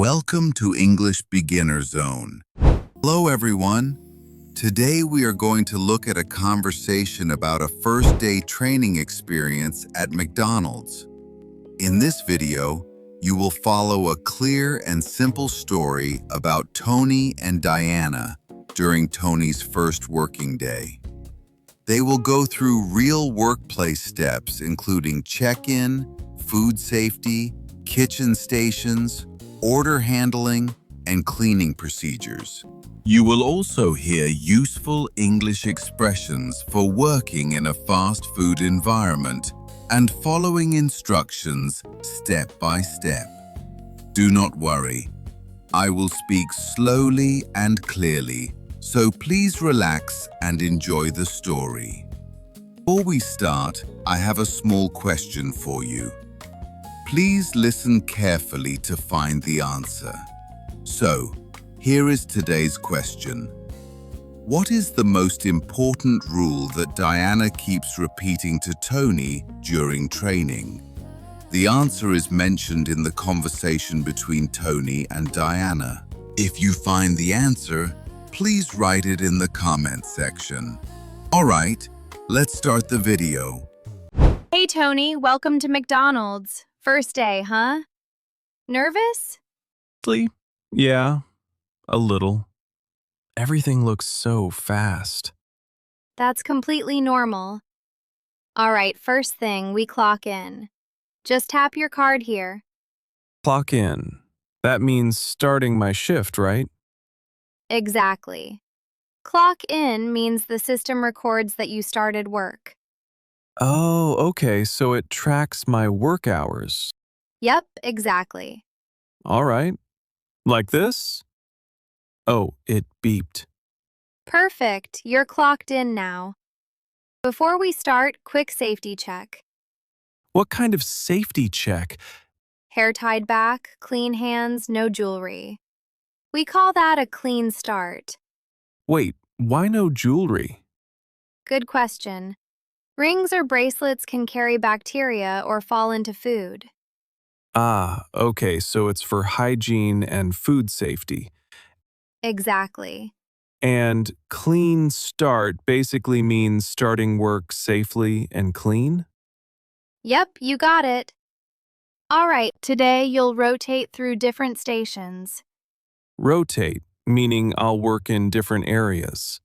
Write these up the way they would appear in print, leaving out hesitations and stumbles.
Welcome to English Beginner Zone. Hello everyone. Today we are going to look at a conversation about a first day training experience at McDonald's. In this video, you will follow a clear and simple story about Tony and Diana during Tony's first working day. They will go through real workplace steps including check-in, food safety, kitchen stations, order handling, and cleaning procedures. You will also hear useful English expressions for working in a fast food environment and following instructions step by step. Do not worry. I will speak slowly and clearly, so please relax and enjoy the story. Before we start, I have a small question for you. Please listen carefully to find the answer. So, here is today's question. What is the most important rule that Diana keeps repeating to Tony during training? The answer is mentioned in the conversation between Tony and Diana. If you find the answer, please write it in the comment section. All right, let's start the video. Hey Tony, welcome to McDonald's. First day, huh? Nervous? Yeah, a little. Everything looks so fast. That's completely normal. All right, first thing, we clock in. Just tap your card here. Clock in. That means starting my shift, right? Exactly. Clock in means the system records that you started work. Oh, okay, so it tracks my work hours. Yep, exactly. All right. Like this? Oh, it beeped. Perfect, you're clocked in now. Before we start, quick safety check. What kind of safety check? Hair tied back, clean hands, no jewelry. We call that a clean start. Wait, why no jewelry? Good question. Rings or bracelets can carry bacteria or fall into food. Ah, okay, so it's for hygiene and food safety. Exactly. And clean start basically means starting work safely and clean? Yep, you got it. All right, today you'll rotate through different stations. Rotate, meaning I'll work in different areas.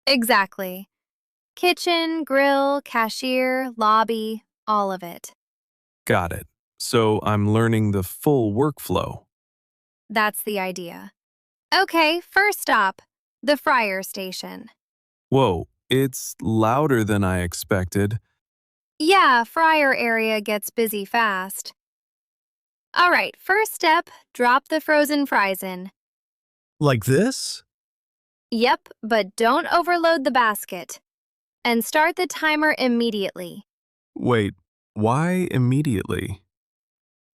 Exactly. Kitchen, grill, cashier, lobby, all of it. Got it. So I'm learning the full workflow. That's the idea. Okay, first stop, the fryer station. Whoa, it's louder than I expected. Yeah, fryer area gets busy fast. All right, first step, drop the frozen fries in. Like this? Yep, but don't overload the basket. And start the timer immediately, Wait, why immediately?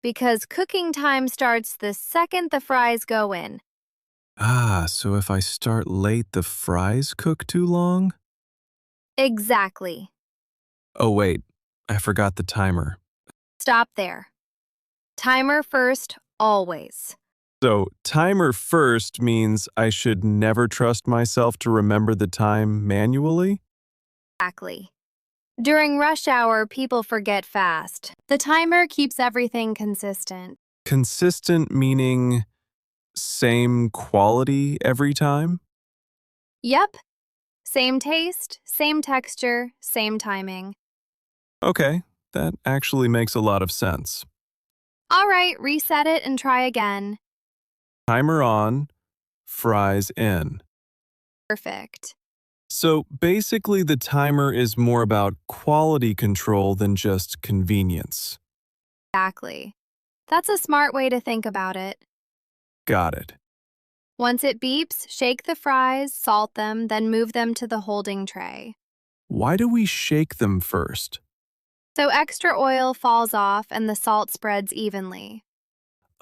because cooking time starts the second the fries go in. Ah, so if I start late, the fries cook too long? Exactly. Oh, wait, I forgot the timer. Stop there. Timer first, always. So, timer first means I should never trust myself to remember the time manually? Exactly. During rush hour, people forget fast. The timer keeps everything consistent. Consistent meaning same quality every time? Yep. Same taste, same texture, same timing. Okay, that actually makes a lot of sense. All right, reset it and try again. Timer on, fries in. Perfect. So basically, the timer is more about quality control than just convenience. Exactly. That's a smart way to think about it. Got it. Once it beeps, shake the fries, salt them, then move them to the holding tray. Why do we shake them first? So extra oil falls off and the salt spreads evenly.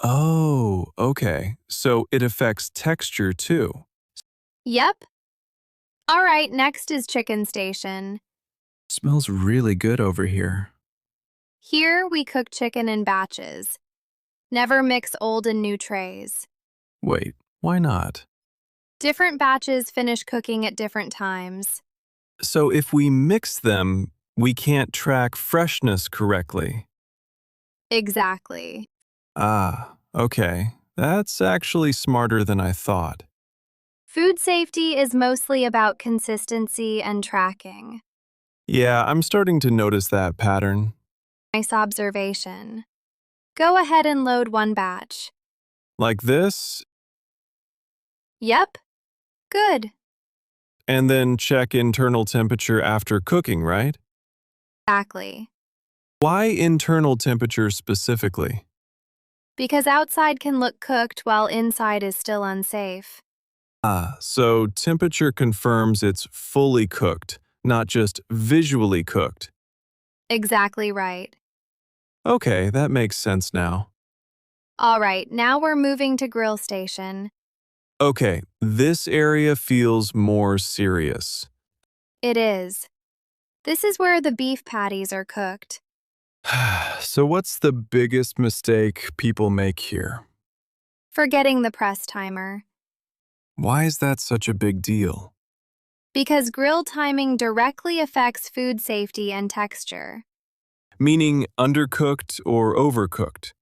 Oh, okay. So it affects texture too. Yep. All right, next is chicken station. Smells really good over here. Here we cook chicken in batches. Never mix old and new trays. Wait, why not? Different batches finish cooking at different times. So if we mix them, we can't track freshness correctly. Exactly. Ah, okay. That's actually smarter than I thought. Food safety is mostly about consistency and tracking. Yeah, I'm starting to notice that pattern. Nice observation. Go ahead and load one batch. Like this, Yep, good. and then check internal temperature after cooking, right? Exactly. Why internal temperature specifically? Because outside can look cooked while inside is still unsafe. Ah, so temperature confirms it's fully cooked, not just visually cooked. Exactly right. Okay, that makes sense now. All right, now we're moving to grill station. Okay, this area feels more serious. It is. This is where the beef patties are cooked. So what's the biggest mistake people make here? Forgetting the press timer. Why is that such a big deal? Because grill timing directly affects food safety and texture. Meaning undercooked or overcooked?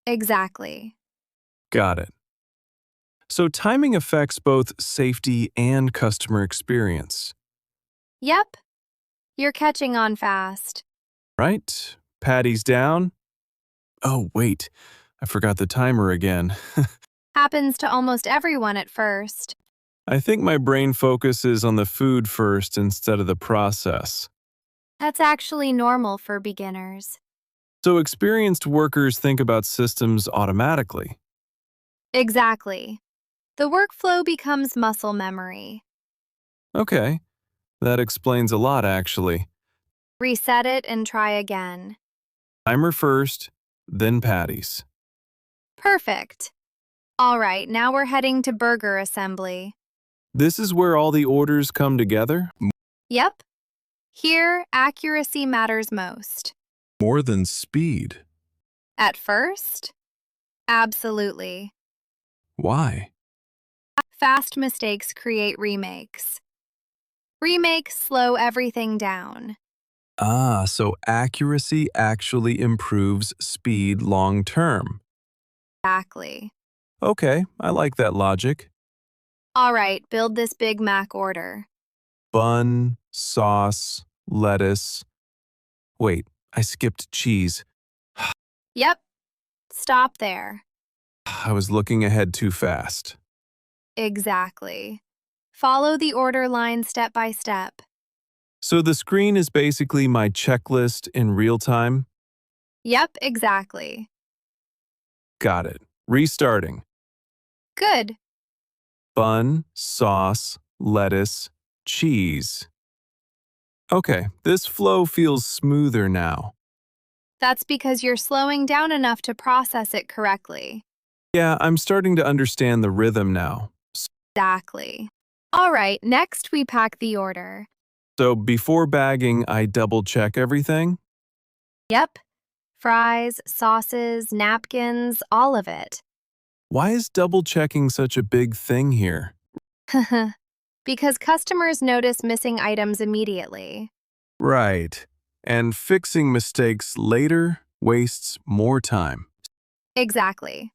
Exactly. Got it. So timing affects both safety and customer experience, Yep, you're catching on fast. right? Patties down. Oh, wait, I forgot the timer again. Happens to almost everyone at first. I think my brain focuses on the food first instead of the process. That's actually normal for beginners. So experienced workers think about systems automatically. Exactly. The workflow becomes muscle memory. Okay, that explains a lot actually. Reset it and try again. Timer first, then patties. Perfect. All right, now we're heading to burger assembly. This is where all the orders come together? Yep. Here, accuracy matters most. More than speed. At first? Absolutely. Why? Fast mistakes create remakes. Remakes slow everything down. Ah, so accuracy actually improves speed long term. Exactly. Okay, I like that logic. All right, build this Big Mac order. Bun, sauce, lettuce. Wait, I skipped cheese. Yep. Stop there. I was looking ahead too fast. Exactly. Follow the order line step by step. So the screen is basically my checklist in real time? Yep, exactly. Got it. Restarting. Good. Bun, sauce, lettuce, cheese. Okay, this flow feels smoother now. That's because you're slowing down enough to process it correctly. Yeah, I'm starting to understand the rhythm now. Exactly. All right, next we pack the order. So before bagging, I double check everything? Yep. Fries, sauces, napkins, all of it. Why is double checking such a big thing here? Because customers notice missing items immediately. Right. And fixing mistakes later wastes more time. Exactly.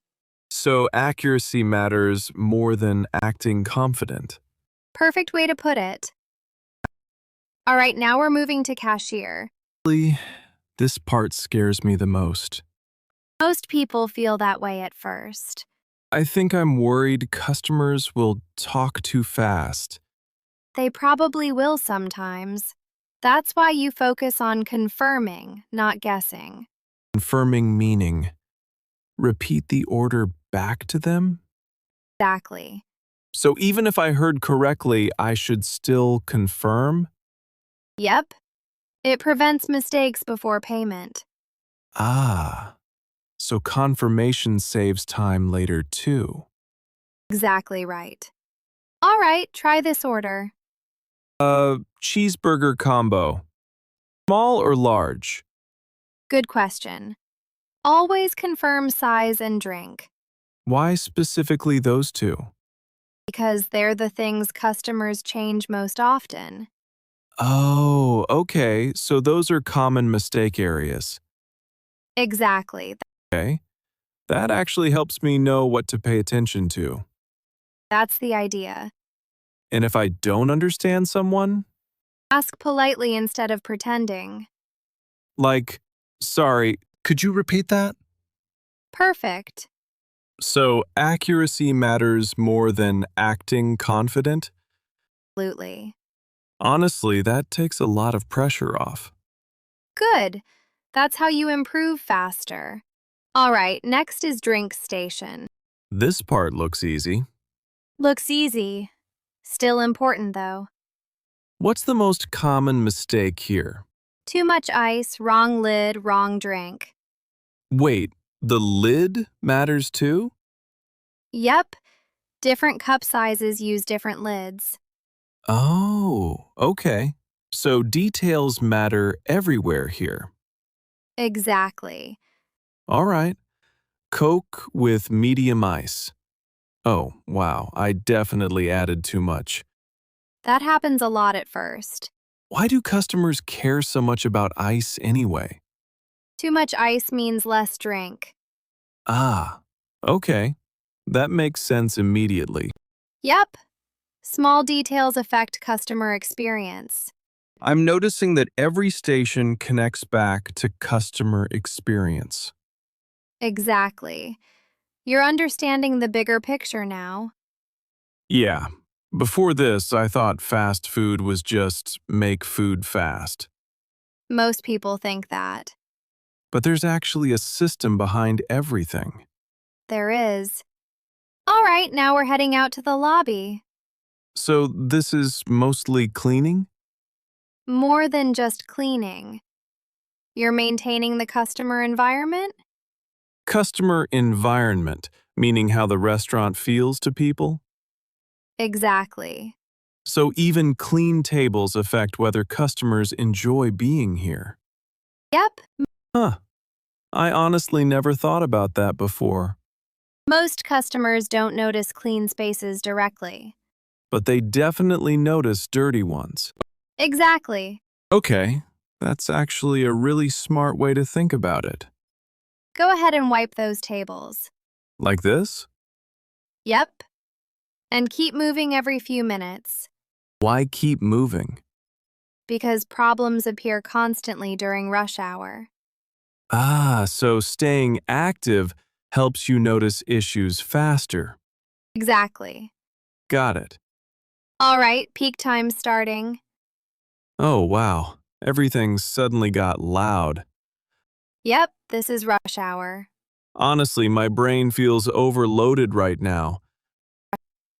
So accuracy matters more than acting confident. Perfect way to put it. All right, now we're moving to cashier. Really, this part scares me the most. Most people feel that way at first. I think I'm worried customers will talk too fast. They probably will sometimes. That's why you focus on confirming, not guessing. Confirming meaning. Repeat the order back to them? Exactly. So even if I heard correctly, I should still confirm? Yep. It prevents mistakes before payment. Ah, so confirmation saves time later too. Exactly right. All right, try this order. Cheeseburger combo. Small or large? Good question. Always confirm size and drink, Why specifically those two? because they're the things customers change most often. Oh, okay. So those are common mistake areas. Exactly. Okay. That actually helps me know what to pay attention to. That's the idea. And if I don't understand someone, Ask politely instead of pretending. like, sorry, could you repeat that? Perfect. So accuracy matters more than acting confident? Absolutely. Honestly, that takes a lot of pressure off. Good. That's how you improve faster. All right, next is drink station. This part looks easy. Looks easy. Still important though. What's the most common mistake here? Too much ice, wrong lid, wrong drink. Wait, the lid matters too? Yep, different cup sizes use different lids. Oh, okay. So details matter everywhere here. Exactly. All right. Coke with medium ice. Oh, wow, I definitely added too much. That happens a lot at first. Why do customers care so much about ice anyway? Too much ice means less drink. Ah, okay. That makes sense immediately. Yep, small details affect customer experience. I'm noticing that every station connects back to customer experience. Exactly. You're understanding the bigger picture now. Yeah, before this, I thought fast food was just make food fast. Most people think that. But there's actually a system behind everything. There is. All right, now we're heading out to the lobby. So this is mostly cleaning? More than just cleaning. You're maintaining the customer environment? Customer environment, meaning how the restaurant feels to people? Exactly. So even clean tables affect whether customers enjoy being here. Yep, Huh. I honestly never thought about that before. most customers don't notice clean spaces directly. But they definitely notice dirty ones. Exactly. Okay, that's actually a really smart way to think about it. Go ahead and wipe those tables. Like this? Yep. And keep moving every few minutes, Why keep moving? because problems appear constantly during rush hour. Ah, so staying active helps you notice issues faster. Exactly. Got it. All right, peak time starting. Oh, wow. Everything suddenly got loud. Yep, this is rush hour. Honestly, my brain feels overloaded right now.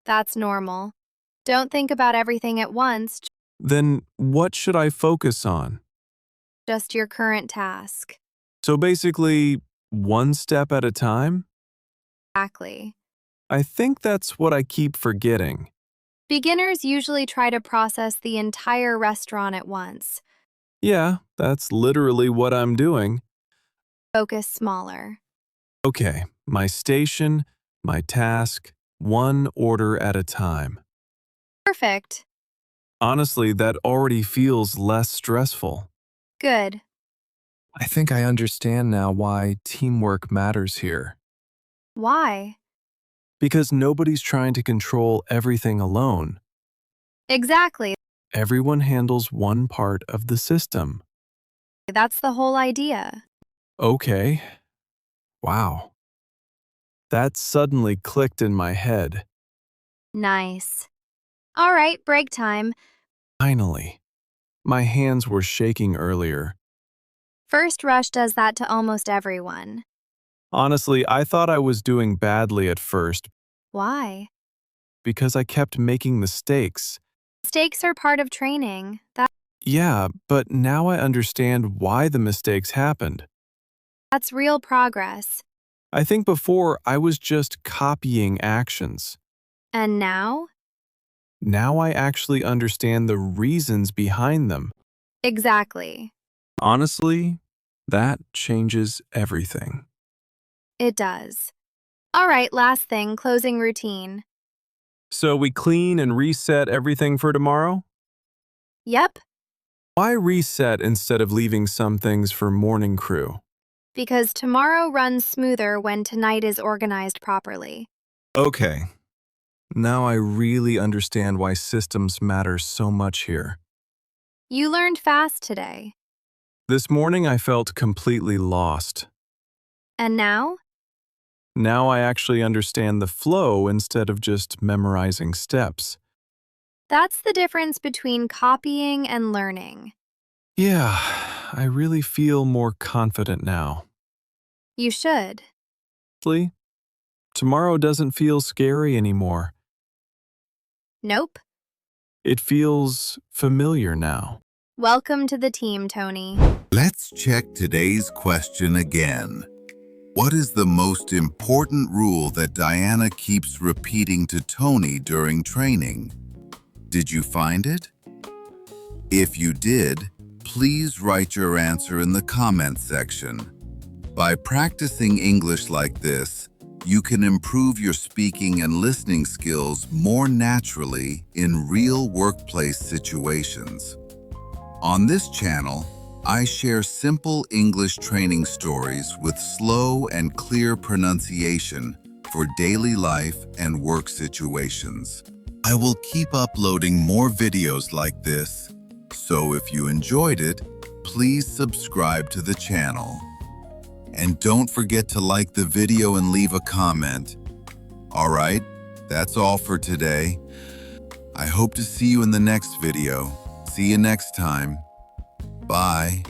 That's normal. Don't think about everything at once, Then what should I focus on? just your current task. So basically, one step at a time? Exactly. I think that's what I keep forgetting. Beginners usually try to process the entire restaurant at once. Yeah, that's literally what I'm doing. Focus smaller. Okay, my station, my task, one order at a time. Perfect. Honestly, that already feels less stressful. Good. I think I understand now why teamwork matters here. Why? Because nobody's trying to control everything alone. Exactly. Everyone handles one part of the system. That's the whole idea. Okay. Wow. That suddenly clicked in my head. Nice. All right, break time. Finally. My hands were shaking earlier. First rush does that to almost everyone. Honestly, I thought I was doing badly at first Why? because I kept making mistakes. Mistakes are part of training. Yeah, but now I understand why the mistakes happened. That's real progress. I think before I was just copying actions. And now? Now I actually understand the reasons behind them. Exactly. Honestly, that changes everything. It does. All right, last thing, closing routine. So we clean and reset everything for tomorrow? Yep, Why reset instead of leaving some things for morning crew? because tomorrow runs smoother when tonight is organized properly. Okay. Now I really understand why systems matter so much here. You learned fast today. This morning I felt completely lost. And now? Now I actually understand the flow instead of just memorizing steps. That's the difference between copying and learning. Yeah, I really feel more confident now. You should. Honestly, tomorrow doesn't feel scary anymore. Nope. It feels familiar now. Welcome to the team, Tony. Let's check today's question again. What is the most important rule that Diana keeps repeating to Tony during training? Did you find it? If you did, please write your answer in the comments section. By practicing English like this, you can improve your speaking and listening skills more naturally in real workplace situations. On this channel, I share simple English training stories with slow and clear pronunciation for daily life and work situations. I will keep uploading more videos like this, so if you enjoyed it, please subscribe to the channel. And don't forget to like the video and leave a comment. All right, that's all for today. I hope to see you in the next video. See you next time. Bye.